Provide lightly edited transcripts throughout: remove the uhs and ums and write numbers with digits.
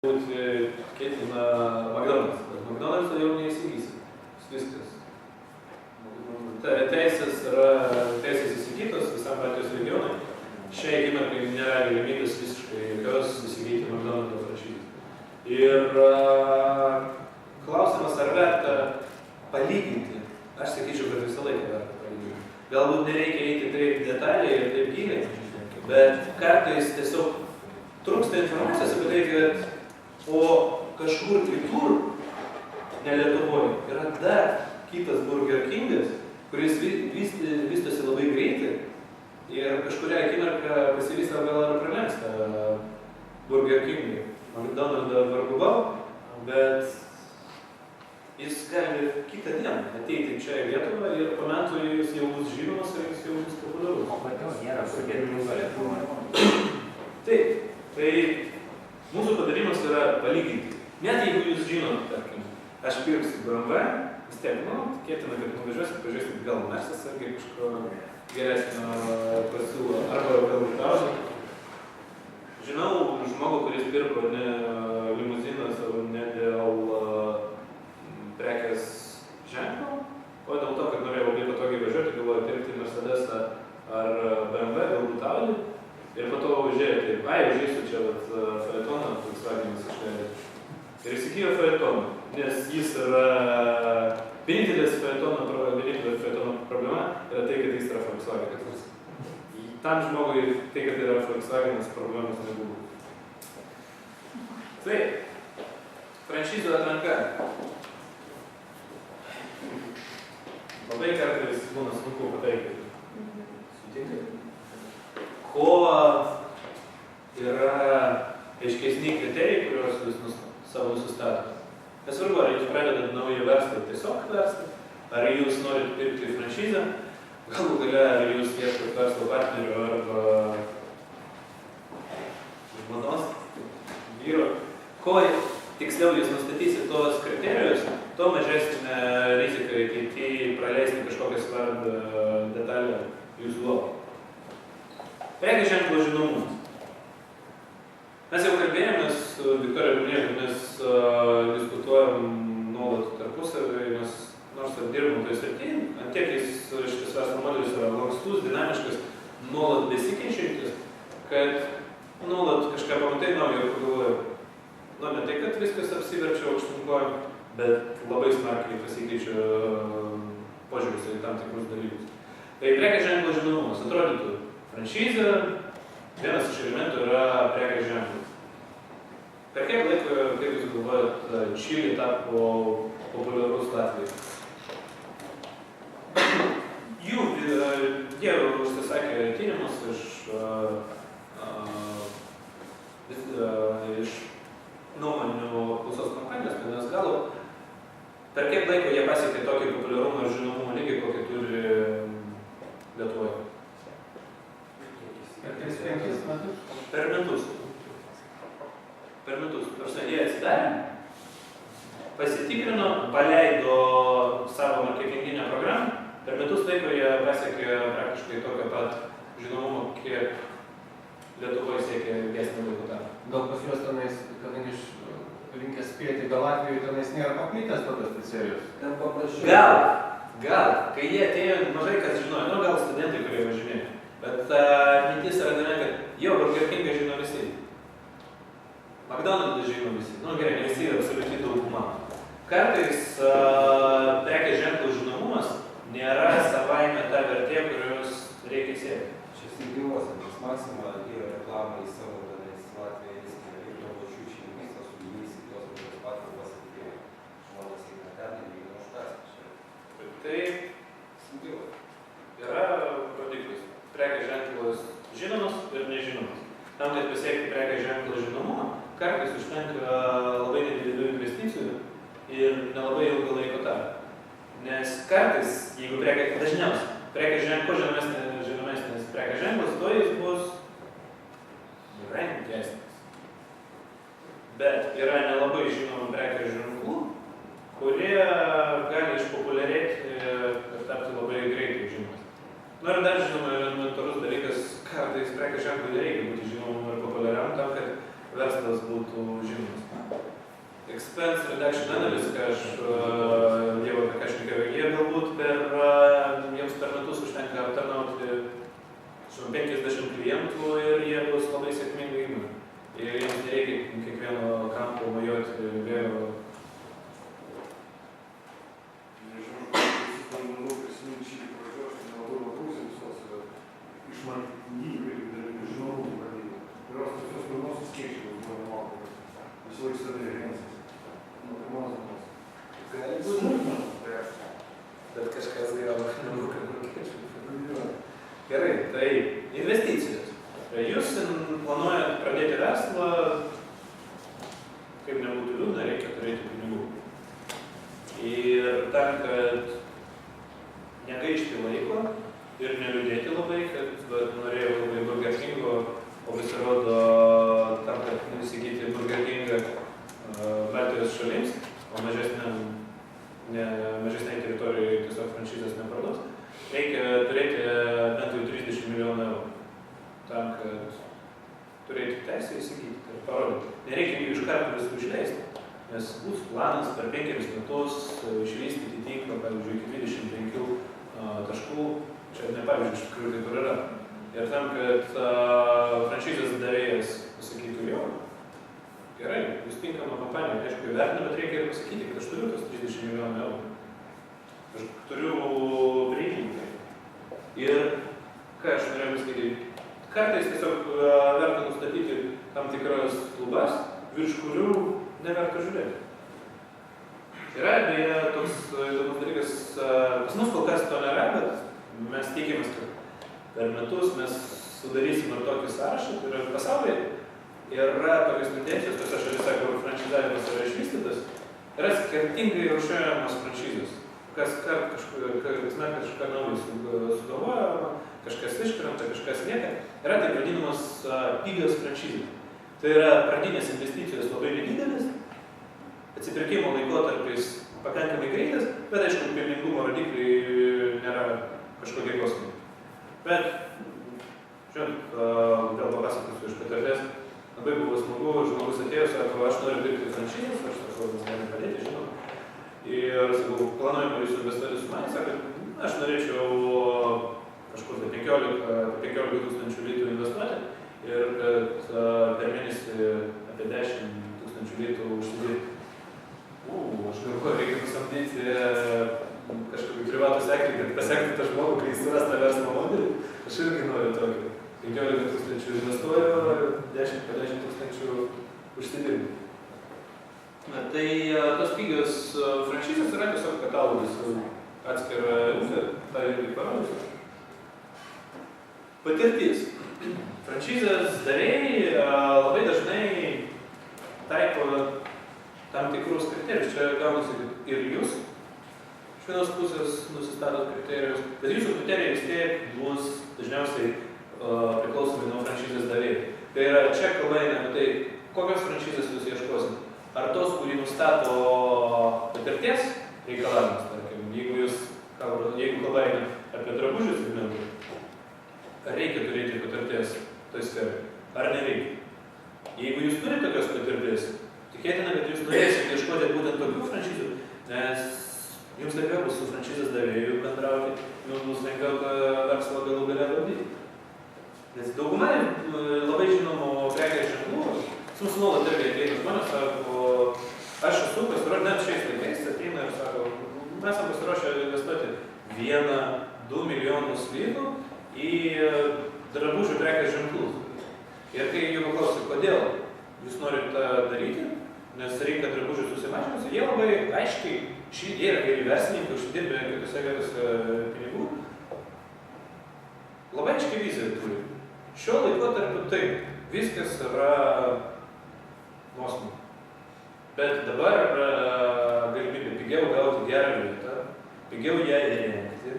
ketina McDonald's, bet McDonald's jau neįsigysi. Viskas. Teisės įsigytos visam Baltijos regionui. Šiai akimirkai nėra galimybės visiškai jokios įsigyti McDonald's franšizės. Ir klausimas, ar verta palyginti. Aš sakyčiau, kad visą laiką verta palyginti. Galbūt nereikia eiti taip detaliai ir taip giliai, bet kartais tiesiog trūksta informacijos apie tai, kad o kažkur kitur, ne Lietuvoje, yra dar kitas Burger Kingas, kuris vystosi labai greitai ir kažkuria akimirką pasivysto gal ir pralenks tą Burger Kingą. McDonald's vargu bau, bet jis gali kitą dieną ateiti čia į Lietuvą ir po metų jis jau bus žinomas ir jis jau bus populiarus. O kodėl nėra sudėtingo Lietuvoje? Taip, tai mūsų padarimas yra palyginti. Net jeigu jūs žinot, tarkim, aš pirksiu BMW, vis tiek, ketina, kad pažiūrėsit gal Mercedes ar kažko geresnio pasiūlo, arba gal Tauzą. Žinau žmogų, kuris pirko ne limuziną savo ne dėl prekės ženklo, o dėl to, kad norėjau labai patogiai važiuoti, galvoju pirkti Mercedes ar BMW, galbūt Audi. Ir po to užėjo taip, užėsiu čia Phaetoną, Volkswagenas išleido. Ir įsigijo Phaetoną, nes jis yra vienintelė Phaetono problema yra tai, kad jis yra Volkswagenas. Tam žmogui tai, kad yra Volkswagenas, problemas nebuvo. Taip, franšizų atranka. Labai kartais būna sunku pataikyti. Sutinkai? Ko yra aiškesni kriterijai, kuriuos jūs savo nusistatot. Nesvarbu, ar jūs pradedat naują verslą tiesiog verslą, ar jūs norit pirkti franšizę, galų gale, ar jūs ieškot verslo partnerių arba žmonos, vyro. Ko tiksliau jūs nustatysit tos kriterijus, to mažesnė rizika ateityje praleisti kažkokią svarbią detalę jūsų lovą. Prekės ženklo žinomumas. Mes jau kalbėjomės, Viktorija minėjo, kad mes diskutuojam nuolat tarpusavį, mes nors ir dirbam toj srityje, ant tiek šitas verslo modelis yra lankstus, dinamiškas, nuolat besikeičiantis, kad nuolat kažką pamatai naujo ir pagalvoju, ne tai, kad viskas apsiverčia aukštyn kojom, bet labai smarkiai pasikeičia požiūris į tam tikrus dalykus. Tai prekės ženklo žinomumas atrodytų. Franšizė, vienas iš elementų yra prekės ženklas. Per kiek laiko, kaip jūs galvojat, Čili tapo populiarus Latvijai? Jie užsisakė tyrimus iš nuomonių apklausos kompanijos, nes gal per kiek laiko jie pasiekė tokį populiarumą ir žinomumo lygį, kokį turi Lietuvoje? Per 3-5 metus? Per metus. Per metus. Nors jie atsidarė, pasitikrino, paleido savo marketinginę programą, per metus laiko jie pasiekė praktiškai tokio pat žinomumo, kiek Lietuvoje siekė ilgesnį laiko tarpą. Gal pas juos tenais, kadangi aš linkęs spėti, gal Latvijoje tenais nėra paplitęs tokios picerijos? Ten paprašiau. Gal. Kai jie atėjo, mažai kas žinojo, gal studentai, kurie važinėjo. Bet mintis yra tame, kad jo Burger Kingą žino visi. McDonald's žino visi. Gerai, ne visi, absoliučiai dauguma. Kartais prekės ženklų žinomumas nėra savaime ta vertė, kurios reikia siekti. Čia įgyvos, nes Maxima dėjo reklamą į savo Latviją ir to pačių šeimystą su jais į tos pačios patalpas atėjo žmonės eina ten ir eina už kas. Tai yra rodiklis. Prekės ženklas žinomas ir nežinomas. Tam, kad pasiekti prekės ženklo žinomumą, kartais užtenka labai nedidelių investicijų ir nelabai ilgą laiko tarpą. Nes kartais, jeigu dažniausiai prekės ženklo žinomesnis prekės ženklas, to jis bus brangesnis. Bet yra nelabai žinomų prekės ženklų, kurie gali išpopuliarėti ir tapti labai greitai žinomas. Ir dar žinoma elementarus dalykas, kartais prekės ženklui nereikia būti žinomam ir populiariam tam, kad verslas būtų žinomas. Expense reduction analysis, ką aš jau apie ką šnekėjau, jie galbūt jiems per metus užtenka aptarnauti 50 klientų ir jie bus labai sėkmingai įmonė. Ir jiems nereikia kiekvieno kampo mojuoti vėjo. Nežinau, bandau prisiminti šį pradžios, aš nelabai labiausiai visos iš marketinginių ir dalykų žinomų pradėjimų, kurios visos pirmosios skaičius buvo mokomas. Visą laiką savai rėmėsis. Nuo pirmos dienos. Gali būti. Bet kažkas gal nemokė. Gerai, tai investicijos. Jūs planuojat pradėti verslą, kaip nebūtų liūdna, reikia turėti pinigų. Ir tam, kad negaišti laiko ir neliūdėti labai, kad norėjau labai Burger Kingo, o pasirodo tam, kad įsigyti Burger Kingą Baltijos šalims, o mažesnei teritorijai tiesiog franšizės neparduos, reikia turėti bent jau 30 milijonų eurų. Tam, kad turėti teisę įsigyti ir parodyti. Nereikia jų iš karto visų išleisti, nes bus planas per 5 metus išvystyti tinklą, pavyzdžiui, iki 25 taškų. Čia ne pavyzdžiui, iš tikrųjų taip ir yra. Ir tam, kad franšizės davėjas pasakytų jo, gerai, jūs tinkama kompanija, aišku, įvertina, bet reikia ir pasakyti, kad aš turiu tos 30 milijonų eurų. Aš turiu priimti. Ir ką aš norėjau pasakyti, kartais tiesiog verta nustatyti tam tikras lubas, virš kurių neverta žiūrėti. Yra beje toks įdomus dalykas, pas mus kol kas to nėra, bet mes tikimės, kad per metus mes sudarysim ir tokį sąrašą, tai yra pasaulyje. Yra tokios tendencijos, tose šalyse, kur franšizavimas yra išvystytas, yra skirtingai rūšiuojamos franšizės. Kasmet kažką naujo sugalvoja, kažkas iškrenta, kažkas lieka. Yra taip vadinamas pigios franšizės. Tai yra pradinės investicijos labai nedidelis, atsipirkimo laikotarpis pakankamai greitas, bet aišku, pelningumo rodikliai nėra kažkokie kosminiai. Bet, žinot, vėl papasakosiu iš patirties, labai buvo smagu, žmogus atėjo, sako, aš noriu dirbti franšizės, aš sakau, mes galime padėti, žinoma. Ir sakau, planuojame jūs investuoti su manimi, sako, aš norėčiau kažkur 15 tūkstančių litų investuoti ir kad per mėnesį apie 10 tūkstančių litų užsidirbti. Aš galvoju, reikia pasamdyti kažkokį privatų seklį, kad pasiekti tą žmogų, kai jis suras tą verslo modelį. Aš irgi noriu tokį. 15 tūkstančių investuoju, 10 tūkstančių užsidirbti. Tai tos pigios franšizės yra tiesiog katalogas atskira ūkė, tai irgi parodysiu. Patirtis. Franšizės darėjai labai dažnai taiko tam tikrus kriterijus. Čia gaunasi ir jūs iš vienos pusės nusistatot kriterijus, bet jūsų kriterijai vis tiek bus dažniausiai priklausomi nuo franšizės darėjų. Tai yra čia kalba eina apie tai, kokios franšizės jūs ieškosit. Ar tos, kurį nustato patirties reikalavimus, tarkim, jeigu kalba eina apie drabužius gamintojų, ar reikia turėti patirties toj sferai, ar nereikia. Jeigu jūs turite tokios patirties, tikėtina, kad jūs norėsite ieškoti būtent tokių franšizų, nes jums lengviau bus su franšizės davėju bendrauti, jums bus lengviau verslą galų gale valdyti. Nes dauguma labai žinomų prekės ženklų, mūsų nuolat irgi ateina žmonės, sako, aš esu pasiruošęs, net šiais laikais ateina ir sako, mes esame pasiruošę investuoti 1-2 milijonus litų į drabužių prekės ženklus. Ir kai jų paklausiu, kodėl jūs norite tą daryti, nes rinka drabužių susimažinusi, jie labai aiškiai, jie yra geri verslininkai, užsidirbę kitose vietose pinigų, labai aiškiai viziją turi. Šiuo laikotarpiu taip, viskas yra nuosmų. Bet dabar yra galimybė pigiau gauti gerą vietą, pigiau ją įrengti.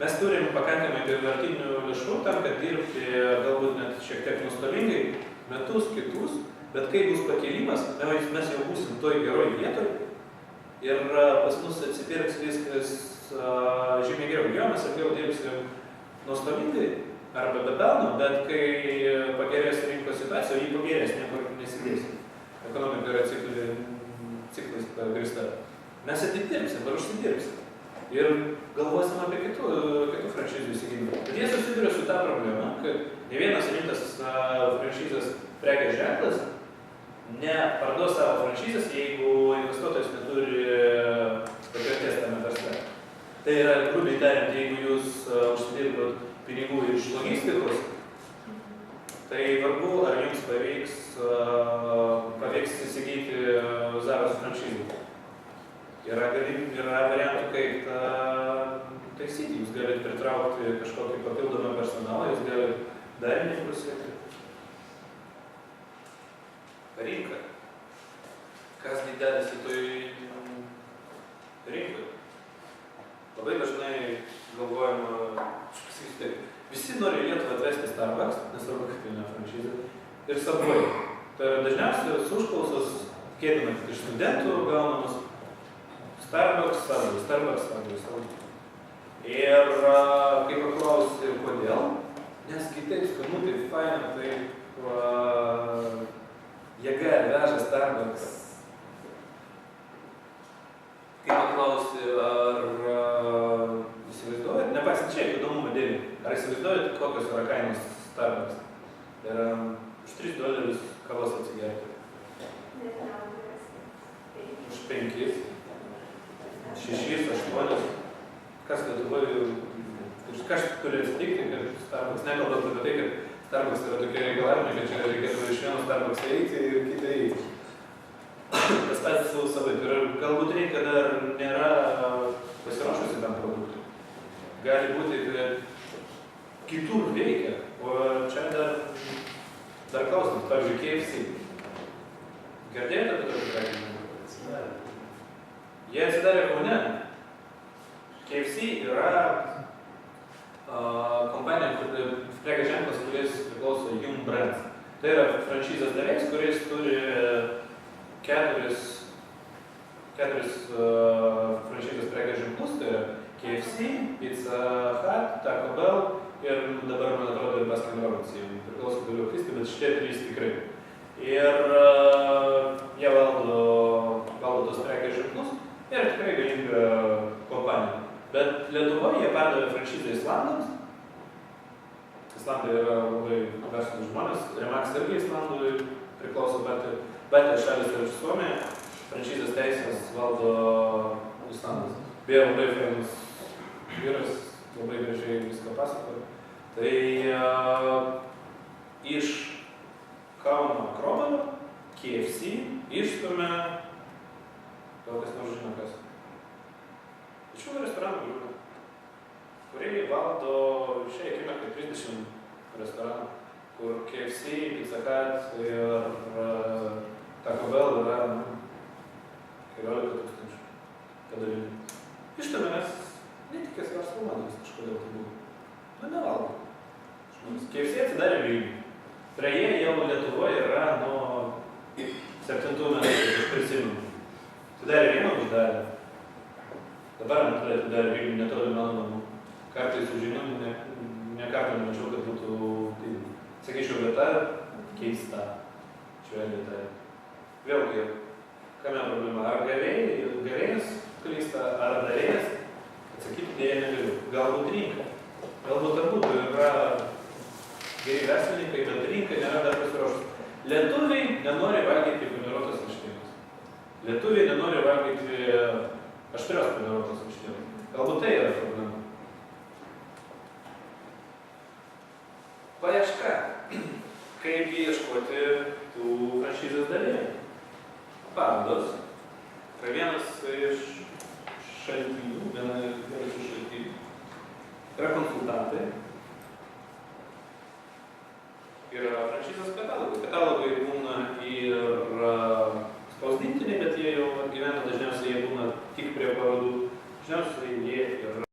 Mes turim pakankamai vertinių lėšų tam, kad dirbti galbūt net šiek tiek nuostolingai metus, kitus, bet kai bus pakėlimas, mes jau būsim toj geroj vietoj ir pas mus atsipirks viskas žymiai geriau. Jo, mes ilgiau dirbsim nuostolingai arba be pelno, bet kai pagerės rinkos situacija, jį pagerės, niekur neprisidėsim. Ekonomika yra ciklais pagrįsta. Mes atidirbsim ar užsidirbsim. Ir galvosim apie kitų franšizų įsigijimą. Bet jie susiduria su tą problemą, kad ne vienas rimtas franšizas prekės ženklas neparduos savo franšizės, jeigu investuotojas neturi patirties tame versle. Tai yra, grubiai tariant, jeigu jūs užsidirbot pinigų iš logistikos, tai vargu, ar jums pavyks įsigyti Zaros franšizę. Yra variantų, kaip taisyti. Jūs galite pritraukti kažkokį papildomą personalą, jūs galite darininkus siekti. Rinka. Kasgi dedasi toj rinkoj? Labai dažnai galvojama, visi nori Lietuvą atvesti Starbucks, nesvarbu, kaip viena franšizė, ir Subway. Tai dažniausiai užklausos kėdama tik iš studentų gaunamos Starbucks, Subway. Ir kai paklausi, kodėl, nes kitaip skanu, taip faina, taip jėga veža Starbucks. Kai paklausi, ar įsivaizduojat, nepaisant šiaip įdomumo dėlį, ar įsivaizduojat, kokios yra kainos Starbucks? Tai yra už $3 kavos atsigerti. Už 5, 6, 8. Kas Lietuvoje, kas turi atsitikti, kad Starbucks, nekalbant apie tai, kad Starbucks yra tokie reikalavimai, kad čia reikėtų iš vieno Starbucks eiti ir kitą eiti. Tas pats savai. Ir galbūt rinka dar nėra pasiruošusi tam produktui. Gali būti, kad kitur veikia, o čia dar klausimas. Pavyzdžiui, KFC. Girdėjote apie tokį prekį? Jie atsidarė Kaune. KFC yra kompanija, prekės ženklas, kuris priklauso Yum Brands. Tai yra franšizės davėjas, kuris turi keturis franšizės prekės ženklus, tai yra KFC, Pizza Hut, Taco Bell ir dabar, man atrodo, ir Baskin Robbins, priklauso daugiau kristi, bet šitie 3 tikrai. Ir jie valdo tos prekės ženklus ir tikrai galinga kompanija. Bet Lietuvoje jie perdavė franšizę Islandams. Islandai yra labai verslūs žmonės. Remax irgi Islandui priklauso, Baltijos šalis ir Suomija. Franšizės teisės valdo Islandas. Beje, labai fainas vyras, labai gražiai viską pasakoja. Tai iš Kauno Akropolio KFC išstumė, gal kas nors žino kas. Šių restoranų grupė, kurie valdo šiai akimirkai 30 restoranų, kur KFC, Pizza Hut ir Taco Bell yra 14 000 padalinių. Ištumė mes netikės verslo modelis kažkodėl tai buvo. Nevaldo. KFC atsidarė Vilniuje. Prie jie jau Lietuvoje yra nuo 7 metų, aš prisimenu. Atidarė vieną, uždarė. Dabar atidarė Vilniuje netoli mano namų. Kartais sužinau, ne kartą nemačiau, kad būtų, tai, sakyčiau, vieta keista. Švelniai tai. Vėlgi, kame problema? Ar gavėjas klysta, ar darėjas? Atsakyti dėja negaliu. Galbūt rinka. Galbūt abudu yra geri verslininkai, bet rinka nėra dar pasiruošusi. Lietuviai nenori valgyti paniruotos vištienos. Lietuviai nenori valgyti aštrios paniruotos vištienos. Galbūt tai yra problema. Paieška. Kaip ieškoti tų franšizės dalyvių? Parodos. Tai vienas iš šaltinių, vienas iš šaltinių. Yra konsultantai. Yra franšizės katalogai. Katalogai būna ir spausdintiniai, bet jie jau gyvena, dažniausiai jie būna tik prie parodų. Dažniausiai jie yra